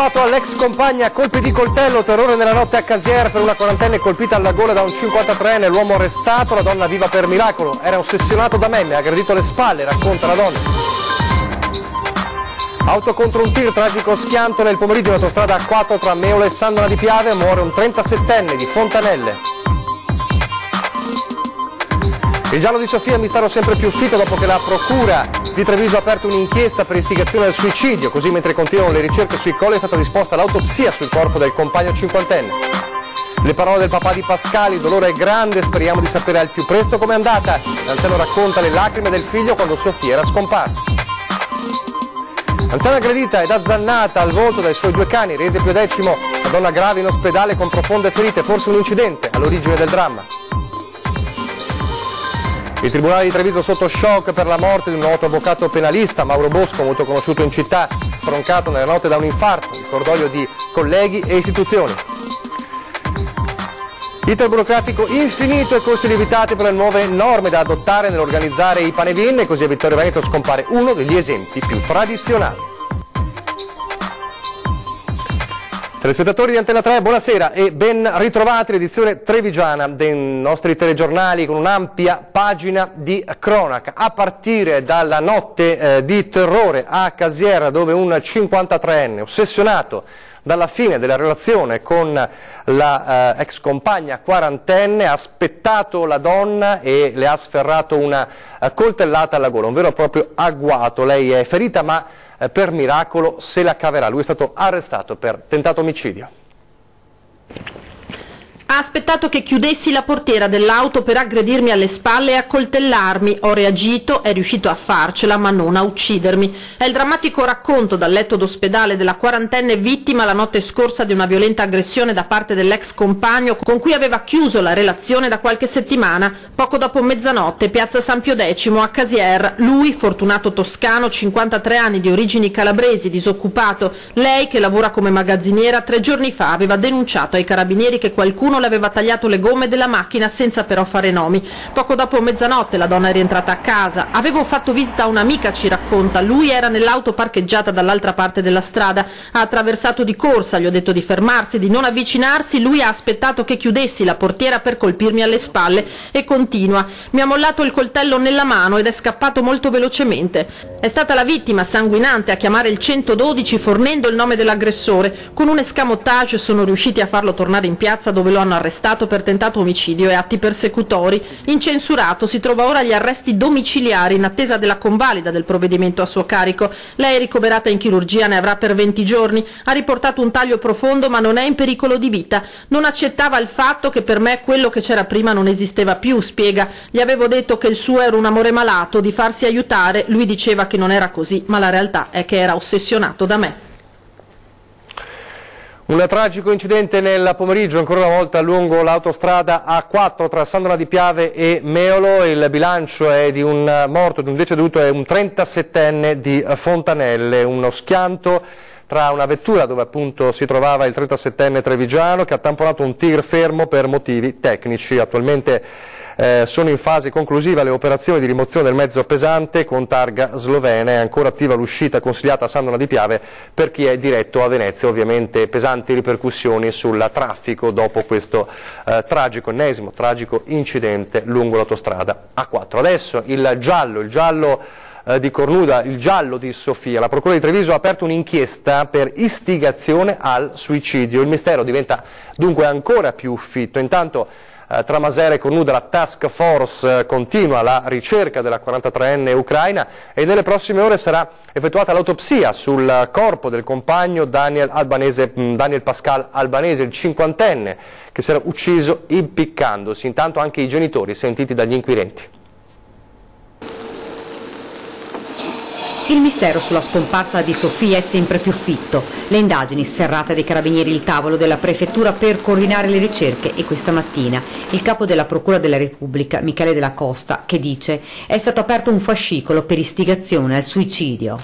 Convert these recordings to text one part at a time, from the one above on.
Agguato all'ex compagna a colpi di coltello, terrore nella notte a Casier per una quarantenne colpita alla gola da un 53enne, l'uomo arrestato, la donna viva per miracolo, era ossessionato da memme, ha aggredito le spalle, racconta la donna. Auto contro un tir, tragico schianto nel pomeriggio in autostrada A4 tra Meolo e Sandona di Piave, muore un 37enne di Fontanelle. Il giallo di Sofia, mistero sempre più fitto dopo che la procura di Treviso ha aperto un'inchiesta per istigazione al suicidio, così mentre continuano le ricerche sui colli è stata disposta l'autopsia sul corpo del compagno cinquantenne. Le parole del papà di Pascali, il dolore è grande, speriamo di sapere al più presto com'è andata. L'anziano racconta le lacrime del figlio quando Sofia era scomparsa. Anziana aggredita ed azzannata al volto dai suoi 2 cani, Resepio X, la donna grave in ospedale con profonde ferite, forse un incidente all'origine del dramma. Il Tribunale di Treviso sotto shock per la morte di un noto avvocato penalista, Mauro Bosco, molto conosciuto in città, stroncato nella notte da un infarto, il cordoglio di colleghi e istituzioni. Iter burocratico infinito e costi lievitati per le nuove norme da adottare nell'organizzare i Panevin, e così a Vittorio Veneto scompare uno degli esempi più tradizionali. Telespettatori di Antena 3, buonasera e ben ritrovati l'edizione trevigiana dei nostri telegiornali con un'ampia pagina di cronaca, a partire dalla notte di terrore a Casier, dove un 53enne ossessionato dalla fine della relazione con la ex compagna quarantenne ha aspettato la donna e le ha sferrato una coltellata alla gola, un vero e proprio agguato. Lei è ferita ma per miracolo se la caverà. Lui è stato arrestato per tentato omicidio. Ha aspettato che chiudessi la portiera dell'auto per aggredirmi alle spalle e accoltellarmi. Ho reagito, è riuscito a farcela ma non a uccidermi. È il drammatico racconto dal letto d'ospedale della quarantenne vittima la notte scorsa di una violenta aggressione da parte dell'ex compagno con cui aveva chiuso la relazione da qualche settimana. Poco dopo mezzanotte, piazza San Pio X a Casier. Lui, fortunato toscano, 53 anni, di origini calabresi, disoccupato. Lei, che lavora come magazziniera, 3 giorni fa aveva denunciato ai carabinieri che qualcuno le aveva tagliato le gomme della macchina senza però fare nomi. Poco dopo mezzanotte la donna è rientrata a casa. Avevo fatto visita a un'amica, ci racconta. Lui era nell'auto parcheggiata dall'altra parte della strada. Ha attraversato di corsa, gli ho detto di fermarsi, di non avvicinarsi. Lui ha aspettato che chiudessi la portiera per colpirmi alle spalle e continua. Mi ha mollato il coltello nella mano ed è scappato molto velocemente. È stata la vittima, sanguinante, a chiamare il 112 fornendo il nome dell'aggressore. Con un escamotage sono riusciti a farlo tornare in piazza, dove lo hanno arrestato per tentato omicidio e atti persecutori. Incensurato, si trova ora agli arresti domiciliari in attesa della convalida del provvedimento a suo carico. Lei è ricoverata in chirurgia, ne avrà per 20 giorni. Ha riportato un taglio profondo ma non è in pericolo di vita. Non accettava il fatto che per me quello che c'era prima non esisteva più, spiega. Gli avevo detto che il suo era un amore malato, di farsi aiutare. Lui diceva che non era così, ma la realtà è che era ossessionato da me. Un tragico incidente nel pomeriggio, ancora una volta lungo l'autostrada A4 tra Sandona di Piave e Meolo. Il bilancio è di un morto, di un deceduto, è un 37enne di Fontanelle. Uno schianto tra una vettura dove appunto si trovava il 37enne trevigiano che ha tamponato un tir fermo per motivi tecnici. Attualmente sono in fase conclusiva le operazioni di rimozione del mezzo pesante con targa slovena. È ancora attiva l'uscita consigliata a Sandona di Piave per chi è diretto a Venezia. Ovviamente pesanti ripercussioni sul traffico dopo questo ennesimo tragico incidente lungo l'autostrada A4. Adesso il giallo di Cornuda, il giallo di Sofia. La Procura di Treviso ha aperto un'inchiesta per istigazione al suicidio. Il mistero diventa dunque ancora più fitto. Intanto tra Masera e Cornuda la task force continua la ricerca della 43enne ucraina e nelle prossime ore sarà effettuata l'autopsia sul corpo del compagno Daniel Pascal Albanese, il 50enne, che si era ucciso impiccandosi. Intanto anche i genitori sentiti dagli inquirenti. Il mistero sulla scomparsa di Sofia è sempre più fitto. Le indagini, serrate dei carabinieri, il tavolo della prefettura per coordinare le ricerche e questa mattina il capo della Procura della Repubblica, Michele Della Costa, che dice è stato aperto un fascicolo per istigazione al suicidio.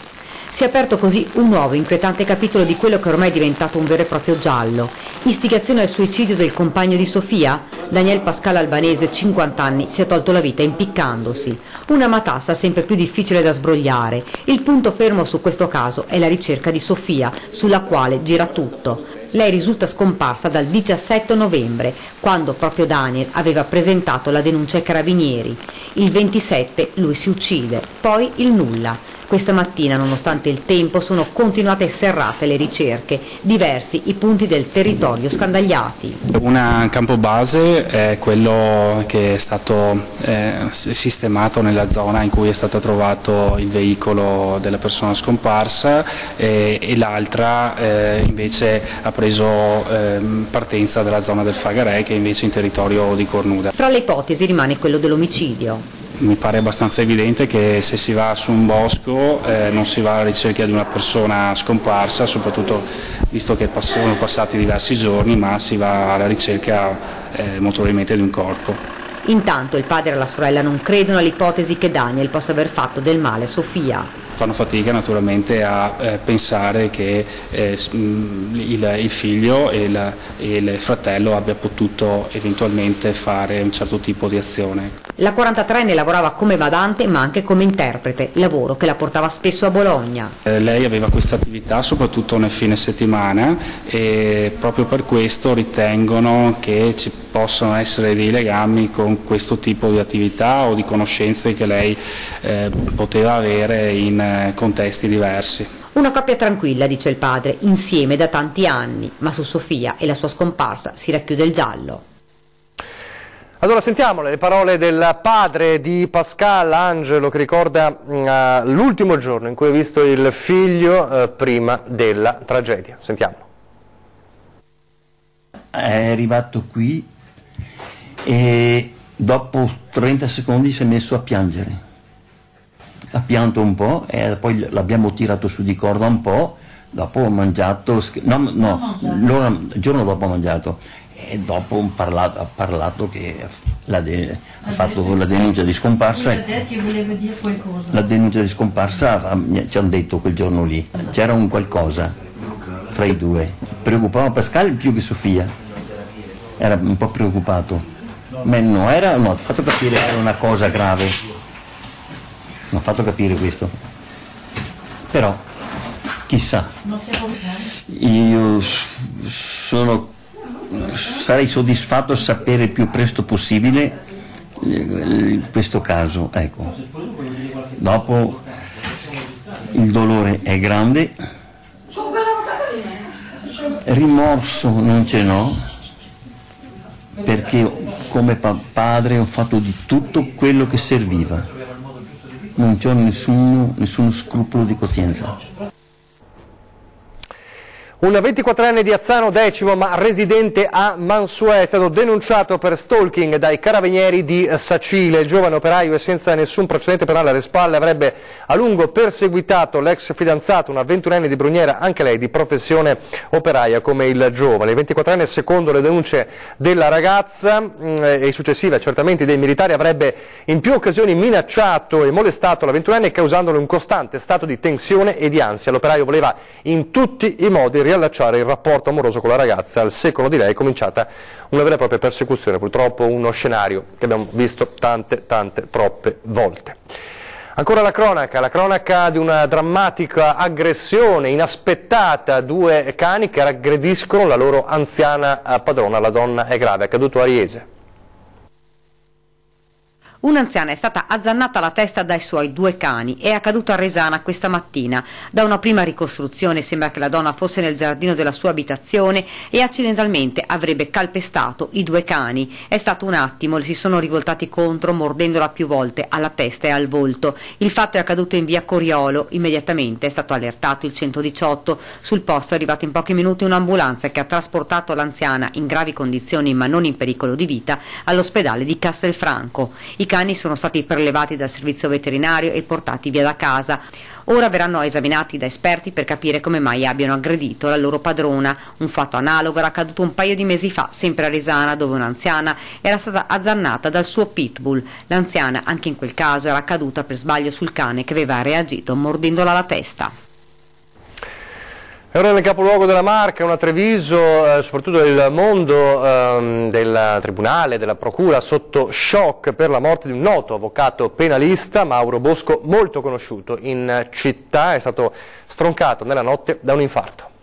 Si è aperto così un nuovo inquietante capitolo di quello che ormai è diventato un vero e proprio giallo. Istigazione al suicidio del compagno di Sofia? Daniel Pascal Albanese, 50 anni, si è tolto la vita impiccandosi. Una matassa sempre più difficile da sbrogliare. Il punto fermo su questo caso è la ricerca di Sofia, sulla quale gira tutto. Lei risulta scomparsa dal 17 novembre, quando proprio Daniel aveva presentato la denuncia ai carabinieri. Il 27 lui si uccide, poi il nulla. Questa mattina, nonostante il tempo, sono continuate serrate le ricerche, diversi i punti del territorio scandagliati. Un campo base è quello che è stato sistemato nella zona in cui è stato trovato il veicolo della persona scomparsa e l'altra invece ha preso partenza dalla zona del Fagarè, che è invece in territorio di Cornuda. Fra le ipotesi rimane quello dell'omicidio. Mi pare abbastanza evidente che se si va su un bosco non si va alla ricerca di una persona scomparsa, soprattutto visto che sono passati diversi giorni, ma si va alla ricerca molto probabilmente di un corpo. Intanto il padre e la sorella non credono all'ipotesi che Daniel possa aver fatto del male a Sofia. Fanno fatica naturalmente a pensare che il figlio e il fratello abbia potuto eventualmente fare un certo tipo di azione. La 43enne lavorava come badante ma anche come interprete, lavoro che la portava spesso a Bologna. Lei aveva questa attività soprattutto nel fine settimana e proprio per questo ritengono che ci possono essere dei legami con questo tipo di attività o di conoscenze che lei poteva avere in contesti diversi. Una coppia tranquilla, dice il padre, insieme da tanti anni, ma su Sofia e la sua scomparsa si racchiude il giallo. Allora sentiamo le parole del padre di Pascal, Angelo, che ricorda l'ultimo giorno in cui ha visto il figlio prima della tragedia. Sentiamolo. È arrivato qui e dopo 30 secondi si è messo a piangere. Ha pianto un po' e poi l'abbiamo tirato su di corda un po', dopo ho mangiato, il giorno dopo ho mangiato e dopo ha parlato che ha fatto la denuncia di scomparsa. La denuncia di scomparsa ci hanno detto quel giorno lì, c'era un qualcosa tra i due. Preoccupava Pascal più che Sofia, era un po' preoccupato, ma ha fatto capire che era una cosa grave. Non ho fatto capire questo, però chissà, io sarei soddisfatto a sapere il più presto possibile questo caso, ecco. Dopo il dolore è grande, rimorso non ce n'ho, perché come padre ho fatto di tutto quello che serviva. Non c'ho nessuno scrupolo di coscienza. Un 24enne di Azzano Decimo, ma residente a Mansuè, è stato denunciato per stalking dai carabinieri di Sacile. Il giovane operaio e senza nessun precedente penale alle spalle avrebbe a lungo perseguitato l'ex fidanzato, una 21enne di Brugnera, anche lei di professione operaia come il giovane. Il 24enne, secondo le denunce della ragazza e i successivi accertamenti dei militari, avrebbe in più occasioni minacciato e molestato la 21enne, causandole un costante stato di tensione e di ansia. L'operaio voleva in tutti i modi riallacciare il rapporto amoroso con la ragazza. Al secolo di lei è cominciata una vera e propria persecuzione, purtroppo uno scenario che abbiamo visto tante troppe volte. Ancora la cronaca di una drammatica aggressione inaspettata. Due cani che aggrediscono la loro anziana padrona, la donna è grave, è accaduto a Riese. Un'anziana è stata azzannata alla testa dai suoi due cani. È accaduto a Resana questa mattina. Da una prima ricostruzione sembra che la donna fosse nel giardino della sua abitazione e accidentalmente avrebbe calpestato i due cani. È stato un attimo, le si sono rivoltati contro, mordendola più volte alla testa e al volto. Il fatto è accaduto in via Coriolo. Immediatamente è stato allertato il 118. Sul posto è arrivata in pochi minuti un'ambulanza che ha trasportato l'anziana, in gravi condizioni ma non in pericolo di vita, all'ospedale di Castelfranco. I cani sono stati prelevati dal servizio veterinario e portati via da casa. Ora verranno esaminati da esperti per capire come mai abbiano aggredito la loro padrona. Un fatto analogo era accaduto un paio di mesi fa, sempre a Resana, dove un'anziana era stata azzannata dal suo pitbull. L'anziana, anche in quel caso, era caduta per sbaglio sul cane che aveva reagito mordendola alla testa. E ora nel capoluogo della Marca, una Treviso, soprattutto il mondo del Tribunale, della Procura, sotto shock per la morte di un noto avvocato penalista, Mauro Bosco, molto conosciuto in città, è stato stroncato nella notte da un infarto.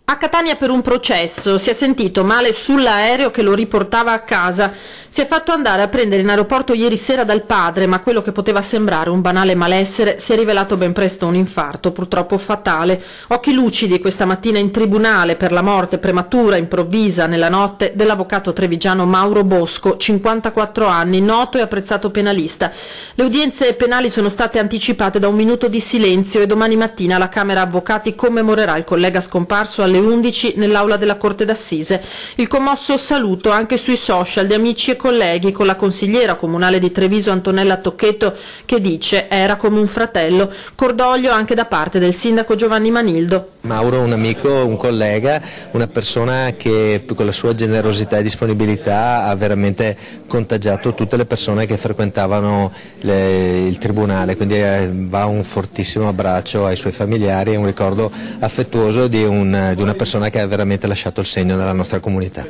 A Catania per un processo, si è sentito male sull'aereo che lo riportava a casa. Si è fatto andare a prendere in aeroporto ieri sera dal padre, ma quello che poteva sembrare un banale malessere si è rivelato ben presto un infarto, purtroppo fatale. Occhi lucidi questa mattina in tribunale per la morte prematura, improvvisa, nella notte, dell'avvocato trevigiano Mauro Bosco, 54 anni, noto e apprezzato penalista. Le udienze penali sono state anticipate da un minuto di silenzio e domani mattina la Camera Avvocati commemorerà il collega scomparso alle 11 nell'aula della Corte d'Assise. Il commosso saluto anche sui social di amici e colleghi, con la consigliera comunale di Treviso Antonella Tocchetto che dice era come un fratello. Cordoglio anche da parte del sindaco Giovanni Manildo. Mauro è un amico, un collega, una persona che con la sua generosità e disponibilità ha veramente contagiato tutte le persone che frequentavano il tribunale, quindi va un fortissimo abbraccio ai suoi familiari e un ricordo affettuoso di una persona che ha veramente lasciato il segno nella nostra comunità.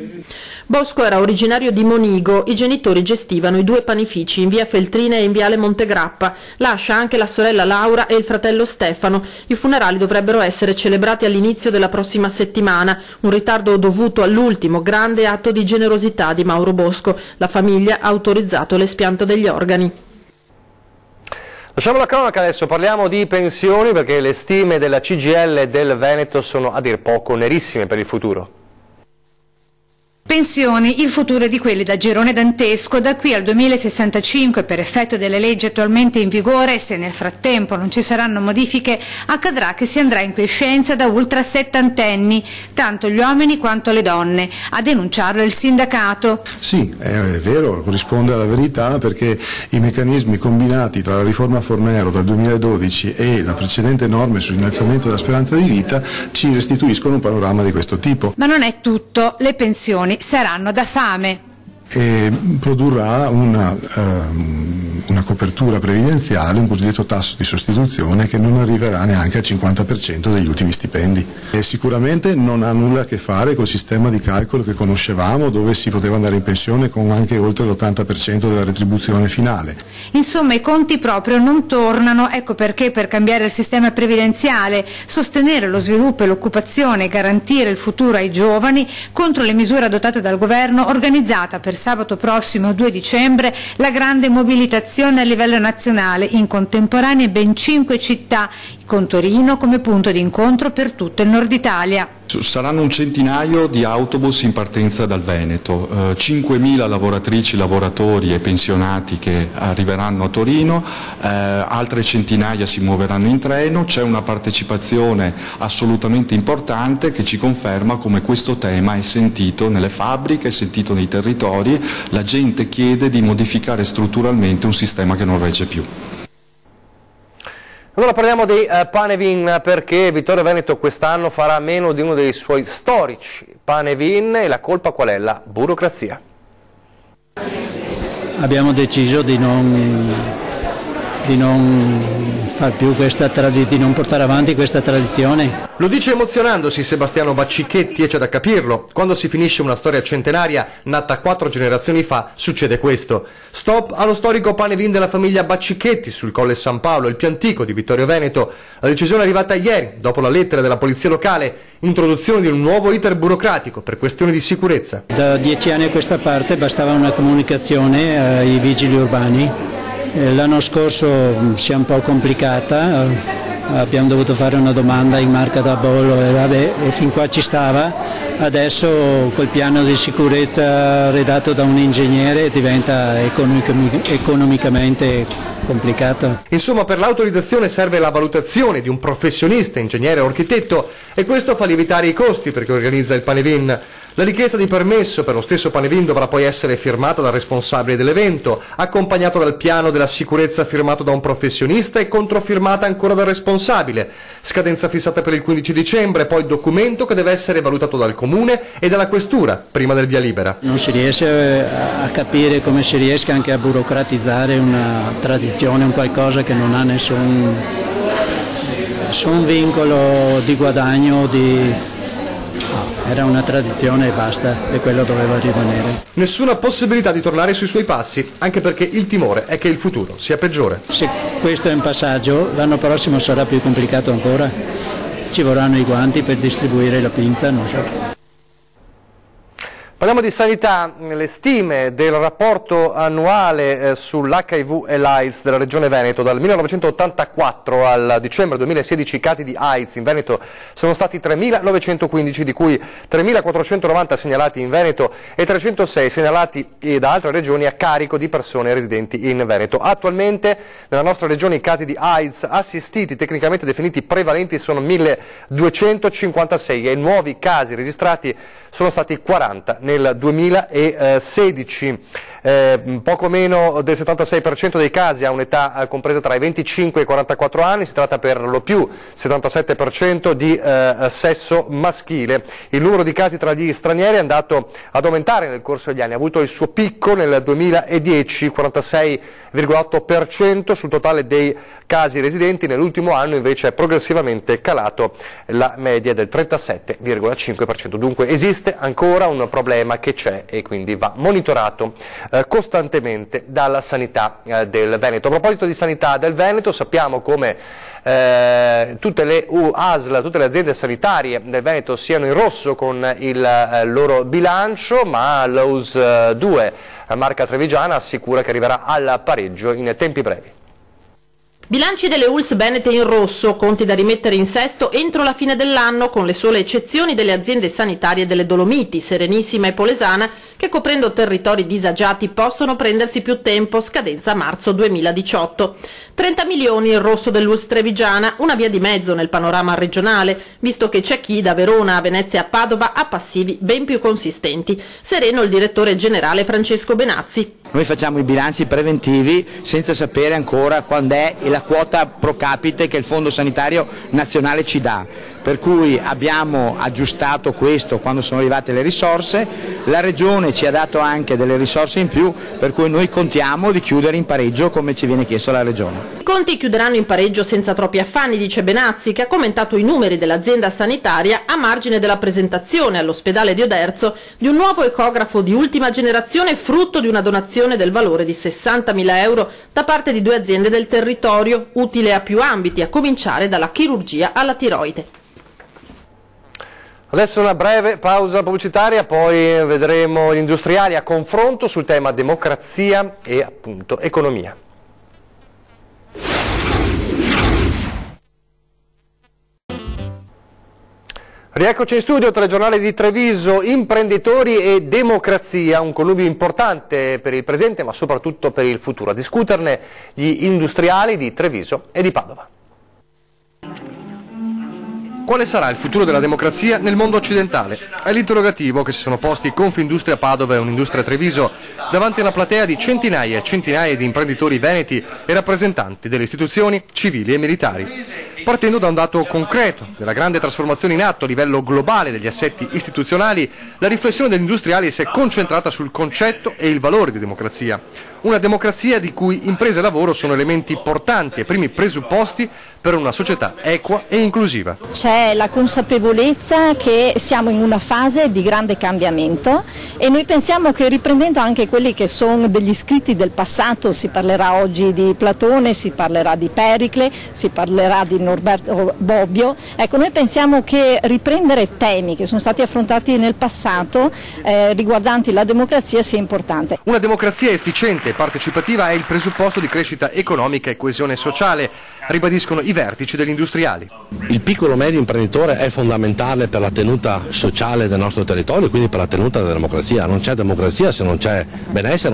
Bosco era originario di Monigo, i genitori gestivano i 2 panifici in via Feltrina e in viale Montegrappa. Lascia anche la sorella Laura e il fratello Stefano. I funerali dovrebbero essere celebrati all'inizio della prossima settimana, un ritardo dovuto all'ultimo grande atto di generosità di Mauro Bosco. La famiglia ha autorizzato l'espianto degli organi. Lasciamo la cronaca adesso, parliamo di pensioni perché le stime della CGIL del Veneto sono a dir poco nerissime per il futuro. Pensioni, il futuro di quelli da girone dantesco da qui al 2065 per effetto delle leggi attualmente in vigore. Se nel frattempo non ci saranno modifiche accadrà che si andrà in quiescenza da ultra settantenni, tanto gli uomini quanto le donne. A denunciarlo il sindacato. Sì, è vero, corrisponde alla verità perché i meccanismi combinati tra la riforma Fornero del 2012 e la precedente norma sull'innalzamento della speranza di vita ci restituiscono un panorama di questo tipo. Ma non è tutto, le pensioni saranno da fame. E produrrà una copertura previdenziale, un cosiddetto tasso di sostituzione che non arriverà neanche al 50% degli ultimi stipendi. E sicuramente non ha nulla a che fare col sistema di calcolo che conoscevamo, dove si poteva andare in pensione con anche oltre l'80% della retribuzione finale. Insomma, i conti proprio non tornano, ecco perché per cambiare il sistema previdenziale, sostenere lo sviluppo e l'occupazione e garantire il futuro ai giovani, contro le misure adottate dal governo, organizzata per sabato prossimo 2 dicembre la grande mobilitazione a livello nazionale, in contemporanea ben 5 città, con Torino come punto di incontro per tutto il nord Italia. Saranno un centinaio di autobus in partenza dal Veneto, 5.000 lavoratrici, lavoratori e pensionati che arriveranno a Torino, altre centinaia si muoveranno in treno. C'è una partecipazione assolutamente importante che ci conferma come questo tema è sentito nelle fabbriche, è sentito nei territori. La gente chiede di modificare strutturalmente un sistema che non regge più. Allora parliamo dei Panevin perché Vittorio Veneto quest'anno farà meno di uno dei suoi storici Panevin e la colpa qual è? La burocrazia. Abbiamo deciso di non far più di non portare avanti questa tradizione. Lo dice emozionandosi Sebastiano Baccichetti e c'è da capirlo. Quando si finisce una storia centenaria nata 4 generazioni fa succede questo. Stop allo storico Panevin della famiglia Baccichetti sul Colle San Paolo, il più antico di Vittorio Veneto. La decisione è arrivata ieri, dopo la lettera della polizia locale, introduzione di un nuovo iter burocratico per questioni di sicurezza. Da 10 anni a questa parte bastava una comunicazione ai vigili urbani. L'anno scorso si è un po' complicata, abbiamo dovuto fare una domanda in marca da bollo e fin qua ci stava. Adesso col piano di sicurezza redatto da un ingegnere diventa economicamente complicata. Insomma, per l'autorizzazione serve la valutazione di un professionista, ingegnere o architetto, e questo fa lievitare i costi per chi organizza il Panevin. La richiesta di permesso per lo stesso Panevin dovrà poi essere firmata dal responsabile dell'evento, accompagnato dal piano della sicurezza firmato da un professionista e controfirmata ancora dal responsabile. Scadenza fissata per il 15 dicembre, poi documento che deve essere valutato dal comune e dalla questura prima del via libera. Non si riesce a capire come si riesca anche a burocratizzare una tradizione, un qualcosa che non ha nessun vincolo di guadagno, era una tradizione e basta, e quello doveva rimanere. Nessuna possibilità di tornare sui suoi passi, anche perché il timore è che il futuro sia peggiore. Se questo è un passaggio, l'anno prossimo sarà più complicato ancora, ci vorranno i guanti per distribuire la pinza, non so. Parliamo di sanità, le stime del rapporto annuale sull'HIV e l'AIDS della Regione Veneto. Dal 1984 al dicembre 2016 i casi di AIDS in Veneto sono stati 3.915, di cui 3.490 segnalati in Veneto e 306 segnalati da altre regioni a carico di persone residenti in Veneto. Attualmente nella nostra regione i casi di AIDS assistiti, tecnicamente definiti prevalenti, sono 1.256 e i nuovi casi registrati sono stati 40 nel 2016. Poco meno del 76% dei casi ha un'età compresa tra i 25 e i 44 anni, si tratta per lo più 77% di sesso maschile. Il numero di casi tra gli stranieri è andato ad aumentare nel corso degli anni, ha avuto il suo picco nel 2010, 46,8% sul totale dei casi residenti, nell'ultimo anno invece è progressivamente calato la media del 37,5%. Dunque esiste ancora un problema che c'è e quindi va monitorato costantemente dalla sanità del Veneto. A proposito di sanità del Veneto, sappiamo come tutte le ASL, tutte le aziende sanitarie del Veneto siano in rosso con il loro bilancio, ma l'ULSS 2, marca trevigiana, assicura che arriverà al pareggio in tempi brevi. Bilanci delle ULSS venete in rosso, conti da rimettere in sesto entro la fine dell'anno, con le sole eccezioni delle aziende sanitarie delle Dolomiti, Serenissima e Polesana, che coprendo territori disagiati possono prendersi più tempo, scadenza marzo 2018. 30 milioni il rosso dell'ULSS trevigiana, una via di mezzo nel panorama regionale, visto che c'è chi da Verona a Venezia a Padova ha passivi ben più consistenti. Sereno il direttore generale Francesco Benazzi. Noi facciamo i bilanci preventivi senza sapere ancora quando è la quota pro capite che il Fondo Sanitario Nazionale ci dà, per cui abbiamo aggiustato questo quando sono arrivate le risorse, la Regione ci ha dato anche delle risorse in più, per cui noi contiamo di chiudere in pareggio come ci viene chiesto alla Regione. I conti chiuderanno in pareggio senza troppi affanni, dice Benazzi, che ha commentato i numeri dell'azienda sanitaria a margine della presentazione all'ospedale di Oderzo di un nuovo ecografo di ultima generazione frutto di una donazione del valore di 60.000 euro da parte di 2 aziende del territorio, utile a più ambiti, a cominciare dalla chirurgia alla tiroide. Adesso una breve pausa pubblicitaria, poi vedremo gli industriali a confronto sul tema democrazia e appunto economia. Rieccoci in studio, telegiornale di Treviso, imprenditori e democrazia, un connubio importante per il presente ma soprattutto per il futuro. A discuterne gli industriali di Treviso e di Padova. Quale sarà il futuro della democrazia nel mondo occidentale? È l'interrogativo che si sono posti Confindustria Padova e Unindustria Treviso davanti a una platea di centinaia e centinaia di imprenditori veneti e rappresentanti delle istituzioni civili e militari. Partendo da un dato concreto della grande trasformazione in atto a livello globale degli assetti istituzionali, la riflessione degli industriali si è concentrata sul concetto e il valore di democrazia. Una democrazia di cui imprese e lavoro sono elementi portanti e primi presupposti per una società equa e inclusiva. C'è la consapevolezza che siamo in una fase di grande cambiamento e noi pensiamo che, riprendendo anche quelli che sono degli scritti del passato, si parlerà oggi di Platone, si parlerà di Pericle, si parlerà di Norberto Bobbio, ecco, noi pensiamo che riprendere temi che sono stati affrontati nel passato riguardanti la democrazia sia importante. Una democrazia efficiente e partecipativa è il presupposto di crescita economica e coesione sociale, ribadiscono i vertici degli industriali. Il piccolo medio imprenditore è fondamentale per la tenuta sociale del nostro territorio e quindi per la tenuta della democrazia. Non c'è democrazia se non c'è benessere,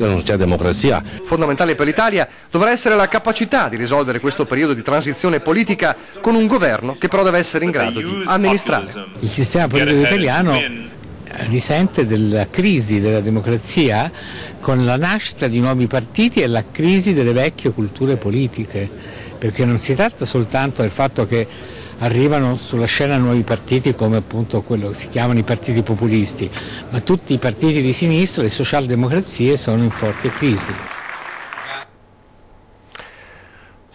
non c'è democrazia. Fondamentale per l'Italia dovrà essere la capacità di risolvere questo periodo di transizione politica con un governo che però deve essere in grado di amministrare. Il sistema politico italiano risente della crisi della democrazia con la nascita di nuovi partiti e la crisi delle vecchie culture politiche, perché non si tratta soltanto del fatto che arrivano sulla scena nuovi partiti come appunto quello che si chiamano i partiti populisti, ma tutti i partiti di sinistra, le socialdemocrazie, sono in forte crisi.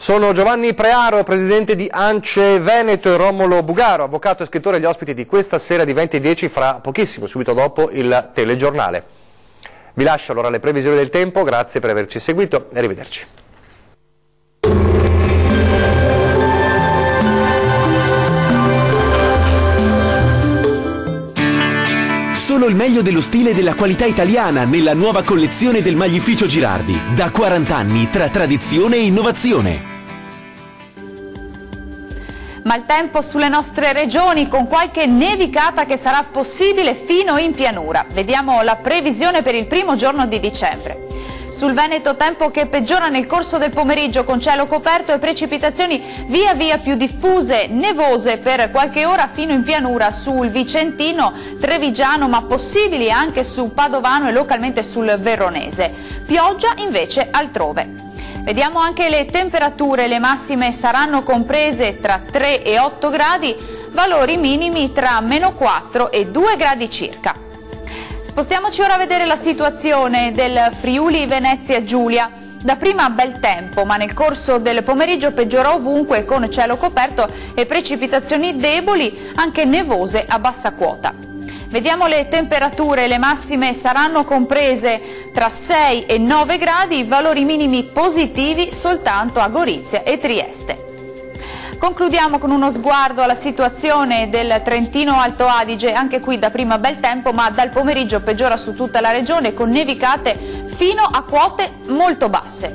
Sono Giovanni Prearo, presidente di ANCE Veneto, e Romolo Bugaro, avvocato e scrittore, gli ospiti di questa sera di 20:10, fra pochissimo, subito dopo il telegiornale. Vi lascio allora le previsioni del tempo, grazie per averci seguito e arrivederci. Solo il meglio dello stile e della qualità italiana nella nuova collezione del Maglificio Girardi. Da 40 anni tra tradizione e innovazione. Maltempo sulle nostre regioni, con qualche nevicata che sarà possibile fino in pianura. Vediamo la previsione per il primo giorno di dicembre. Sul Veneto tempo che peggiora nel corso del pomeriggio, con cielo coperto e precipitazioni via via più diffuse, nevose per qualche ora fino in pianura sul Vicentino, Trevigiano, ma possibili anche su Padovano e localmente sul Veronese. Pioggia invece altrove. Vediamo anche le temperature, le massime saranno comprese tra 3 e 8 gradi, valori minimi tra -4 e 2 gradi circa. Spostiamoci ora a vedere la situazione del Friuli Venezia Giulia. Dapprima bel tempo, ma nel corso del pomeriggio peggiora ovunque, con cielo coperto e precipitazioni deboli, anche nevose a bassa quota. Vediamo le temperature, le massime saranno comprese tra 6 e 9 gradi, valori minimi positivi soltanto a Gorizia e Trieste. Concludiamo con uno sguardo alla situazione del Trentino Alto Adige, anche qui dapprima bel tempo, ma dal pomeriggio peggiora su tutta la regione, con nevicate fino a quote molto basse.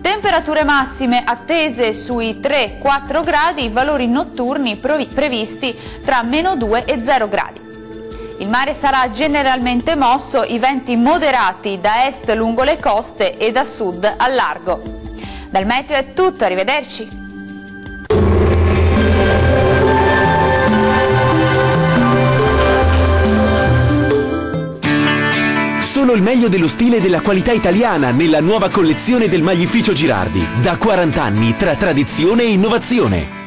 Temperature massime attese sui 3-4 gradi, valori notturni previsti tra -2 e 0 gradi. Il mare sarà generalmente mosso, i venti moderati da est lungo le coste e da sud al largo. Dal meteo è tutto, arrivederci. Solo il meglio dello stile e della qualità italiana nella nuova collezione del Maglificio Girardi. Da 40 anni tra tradizione e innovazione.